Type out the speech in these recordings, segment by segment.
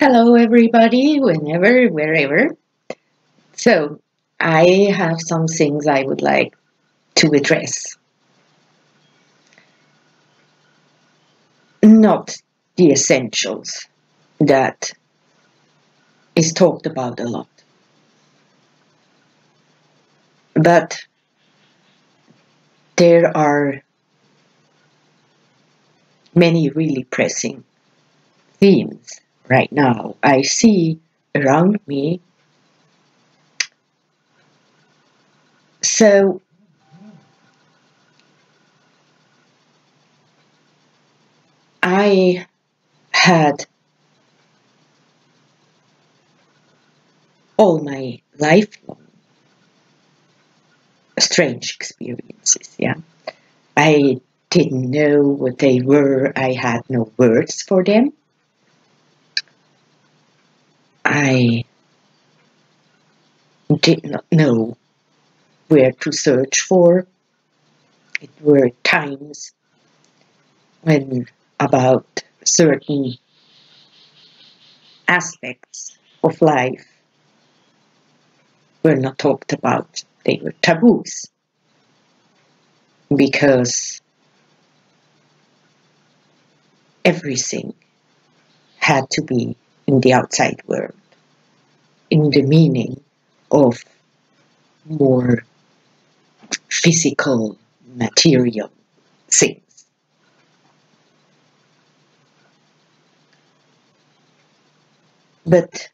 Hello, everybody, whenever, wherever. So, I have some things I would like to address. Not the essentials that is talked about a lot, but there are many really pressing themes right now. I see around me. So, I had all my lifelong strange experiences, yeah. I didn't know what they were. I had no words for them. I did not know where to search for. It were times when about certain aspects of life were not talked about. They were taboos because everything had to be in the outside world, in the meaning of more physical, material things. But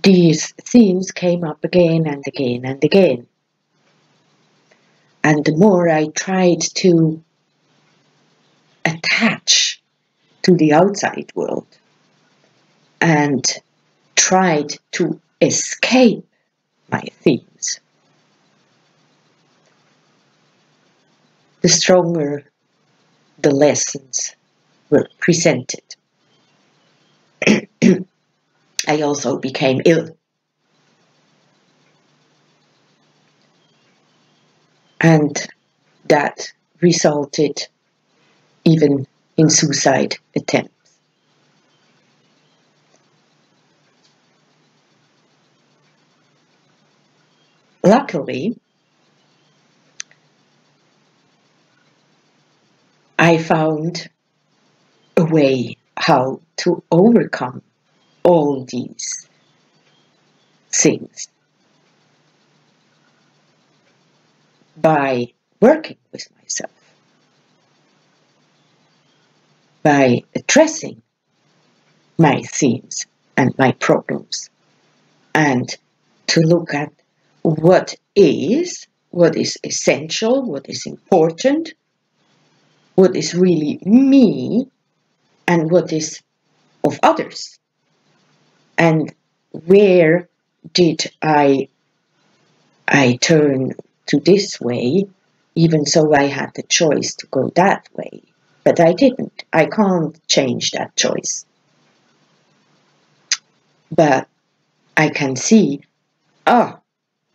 these themes came up again and again and again. And the more I tried to attach to the outside world and tried to escape my themes, the stronger the lessons were presented. I also became ill. And that resulted even in suicide attempts. Luckily, I found a way how to overcome all these things by working with myself, by addressing my themes and my problems, and to look at what is essential, what is important, what is really me, and what is of others. And where did I turn to this way, even so I had the choice to go that way. But I didn't. I can't change that choice. But I can see,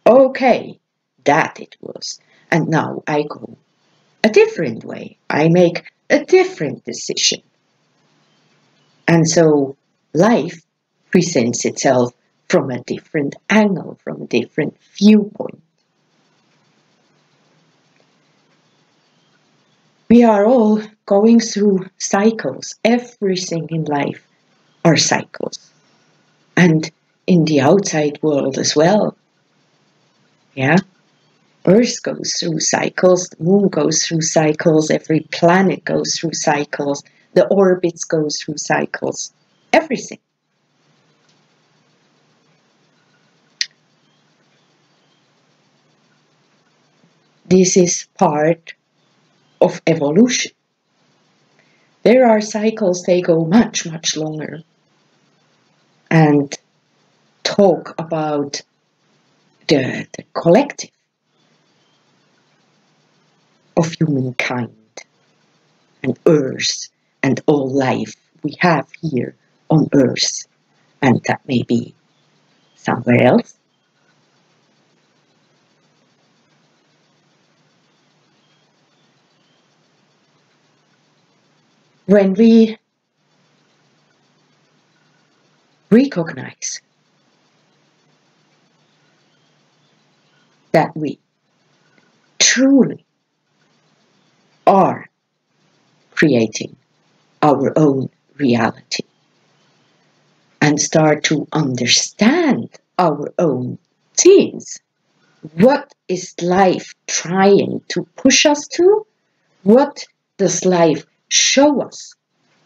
okay, that it was. And now I go a different way. I make a different decision. And so life presents itself from a different angle, from a different viewpoint. We are all going through cycles. Everything in life are cycles. And in the outside world as well. Yeah. Earth goes through cycles, the moon goes through cycles, every planet goes through cycles, the orbits go through cycles, everything. This is part of evolution. There are cycles, they go much, much longer and talk about the collective of humankind and Earth and all life we have here on Earth, and that may be somewhere else. When we recognize that we truly are creating our own reality and start to understand our own things. What is life trying to push us to? What does life show us?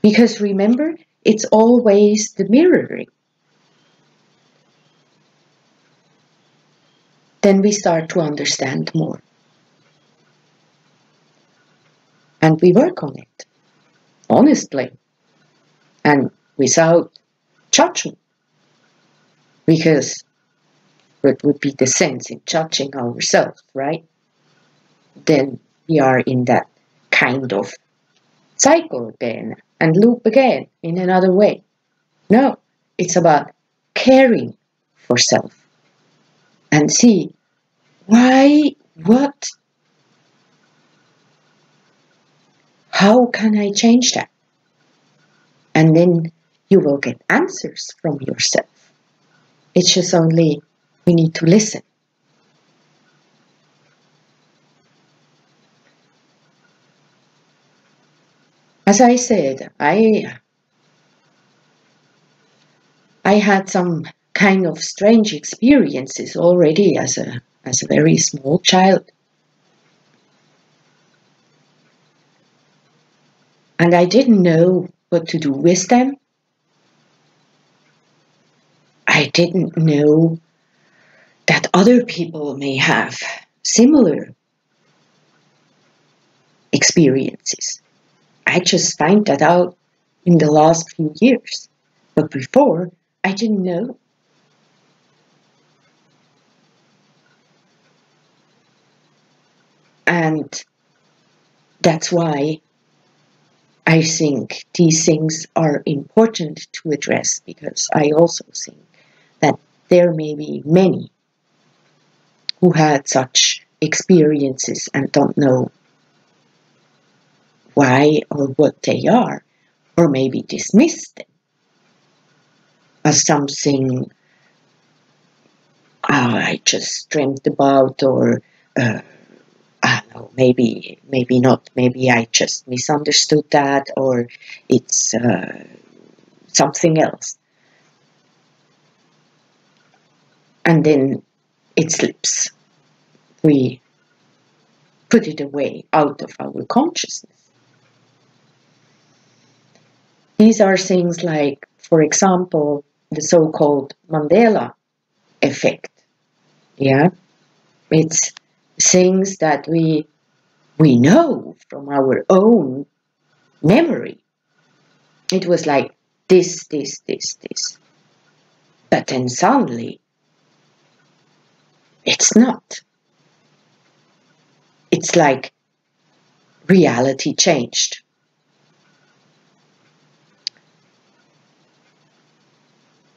Because remember, it's always the mirroring. Then we start to understand more. And we work on it, honestly, and without judgment. Because what would be the sense in judging ourselves, right? Then we are in that kind of cycle again and loop again in another way. No, it's about caring for self and see why, what, how can I change that? And then you will get answers from yourself. It's just only we need to listen. As I said, I had some kind of strange experiences already as a very small child. And I didn't know what to do with them. I didn't know that other people may have similar experiences. I just find that out in the last few years. But before, I didn't know. And that's why I think these things are important to address, because I also think that there may be many who had such experiences and don't know why or what they are, or maybe dismiss them as something I just dreamt about, or I don't know, maybe not, maybe I just misunderstood that, or it's something else. And then it slips. We put it away out of our consciousness. These are things like, for example, the so-called Mandela effect. Yeah, it's things that we know from our own memory. It was like this. But then suddenly, it's not. It's like reality changed.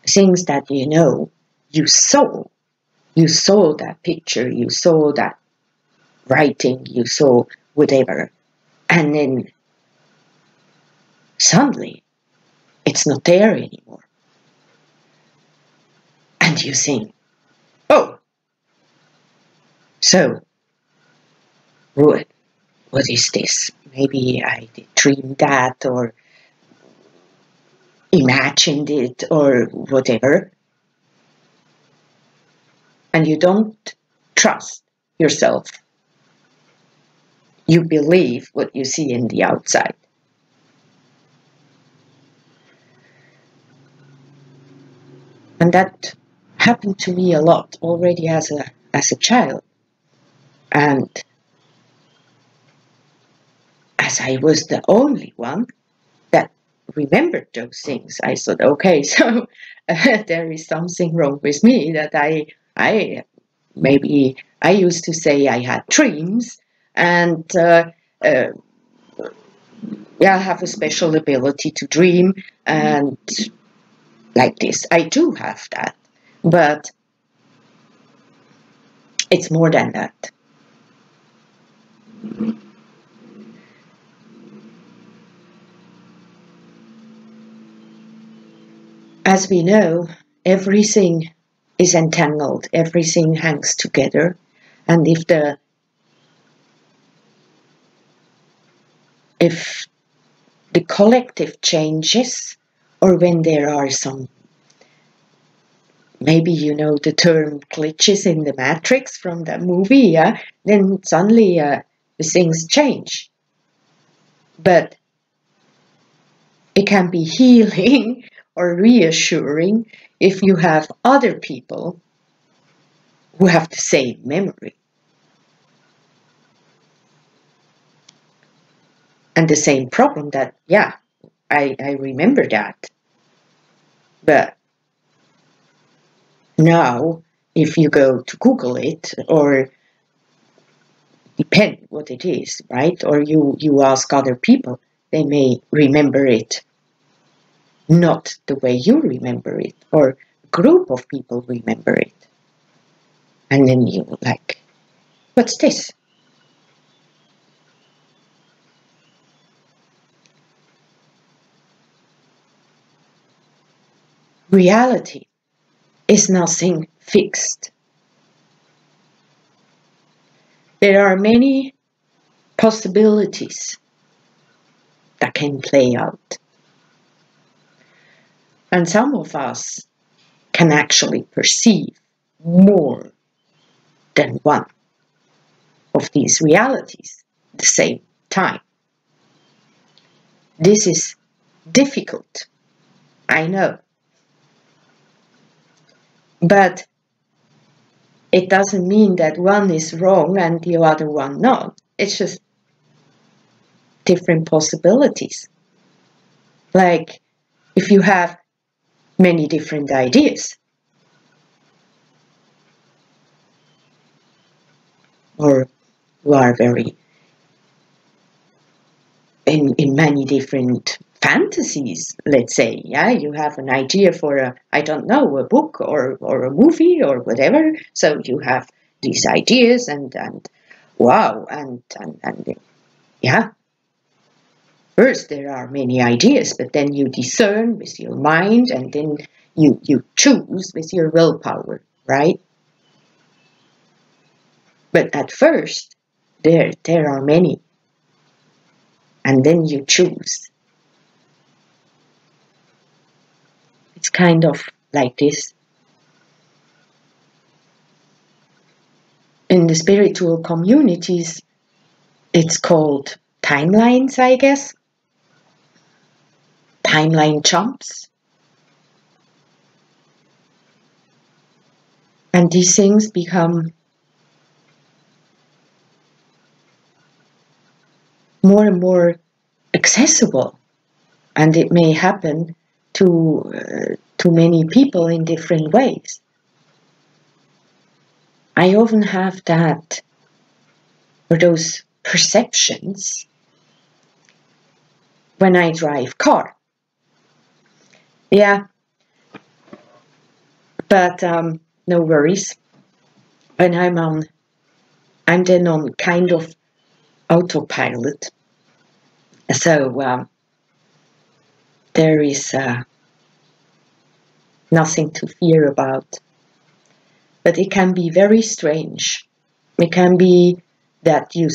Things that you saw that picture, you saw that writing, you saw whatever, and then suddenly it's not there anymore. And you think, oh, so what is this? Maybe I did dream that, or imagined it, or whatever. And you don't trust yourself. You believe what you see in the outside. And that happened to me a lot already as a child. And as I was the only one that remembered those things, I thought, okay, so there is something wrong with me, that I maybe I used to say I had dreams, and I have a special ability to dream, and like this, I do have that, but it's more than that. as we know, everything is entangled, everything hangs together, and if the collective changes, or when there are some, maybe you know the term glitches in the matrix from that movie, yeah, then suddenly the things change. But it can be healing or reassuring if you have other people who have the same memory and the same problem that, yeah, I remember that. But now, if you go to Google it, or depend what it is, right? Or you ask other people, they may remember it not the way you remember it, or a group of people remember it. And then you like, what's this? Reality is nothing fixed. There are many possibilities that can play out. And some of us can actually perceive more than one of these realities at the same time. This is difficult, I know. But it doesn't mean that one is wrong and the other one not. It's just different possibilities. Like if you have many different ideas, or you are very in many different fantasies, let's say, yeah, you have an idea for a, I don't know, a book or a movie or whatever, so you have these ideas and wow, and yeah, first there are many ideas, but then you discern with your mind, and then you choose with your willpower, right? But at first there are many, and then you choose. It's kind of like this. In the spiritual communities, it's called timelines, I guess. Timeline jumps. And these things become more and more accessible. And it may happen to many people in different ways. I often have that, or those perceptions, when I drive car. Yeah, but no worries. When I'm then on kind of autopilot. So there is nothing to fear about. But it can be very strange. It can be that you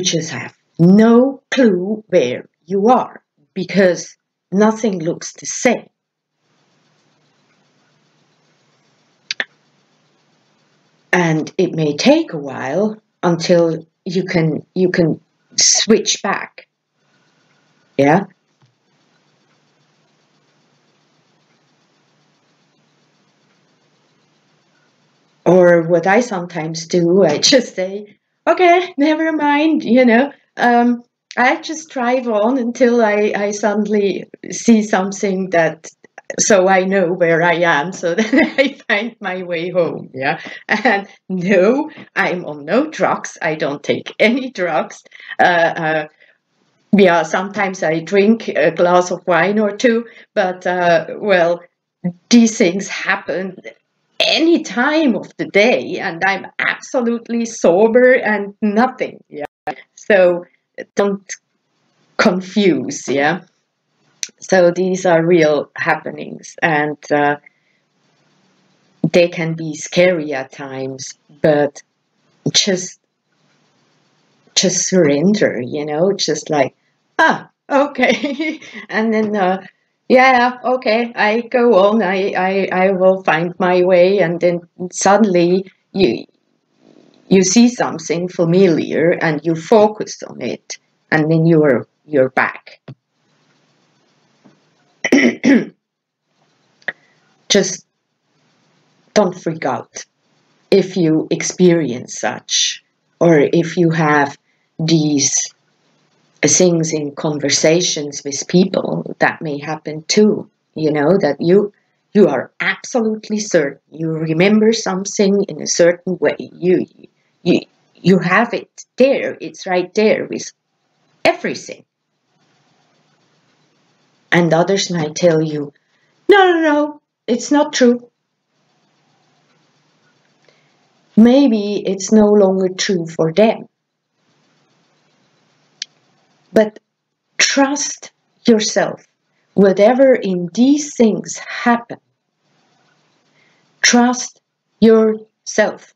just have no clue where you are, because nothing looks the same. And it may take a while until you can switch back. Yeah. Or what I sometimes do, I just say, okay, never mind, I just drive on until I suddenly see something that, so I know where I am, so that I find my way home, yeah? And no, I'm on no drugs, I don't take any drugs. Yeah, sometimes I drink a glass of wine or two, but, well, these things happen any time of the day, and I'm absolutely sober and nothing. Yeah. So don't confuse. Yeah. So these are real happenings, and they can be scary at times, but just surrender, just like, okay. And then yeah, okay, I go on, I will find my way. And then suddenly you see something familiar and you focus on it, and then you're back. Just don't freak out if you experience such, or if you have these things in conversations with people. That may happen too, that you are absolutely certain you remember something in a certain way. You have it there, it's right there with everything. And others might tell you, no, it's not true. Maybe it's no longer true for them. But trust yourself. Whatever in these things happen, trust yourself.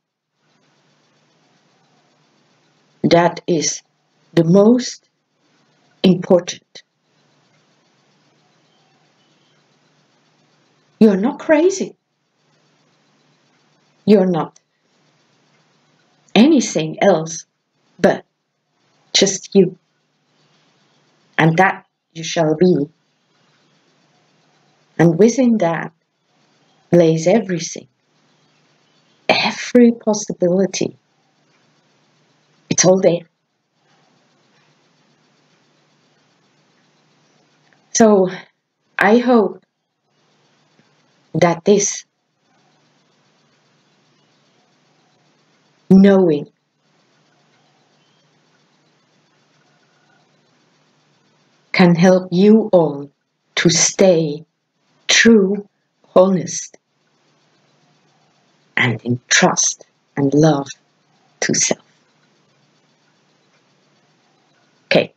That is the most important. You're not crazy. You're not anything else but just you. And that you shall be. And within that lays everything, every possibility. It's all there. So I hope that this knowing can help you all to stay true, honest, and in trust and love to self. Okay,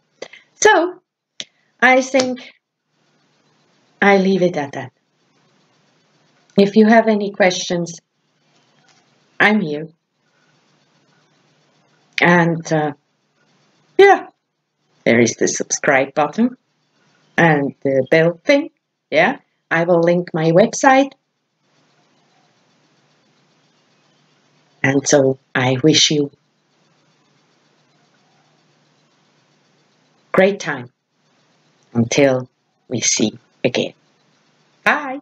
so I think I leave it at that. If you have any questions, I'm here. And yeah, there is the subscribe button and the bell thing. Yeah, I will link my website. And so I wish you great time until we see again. Bye.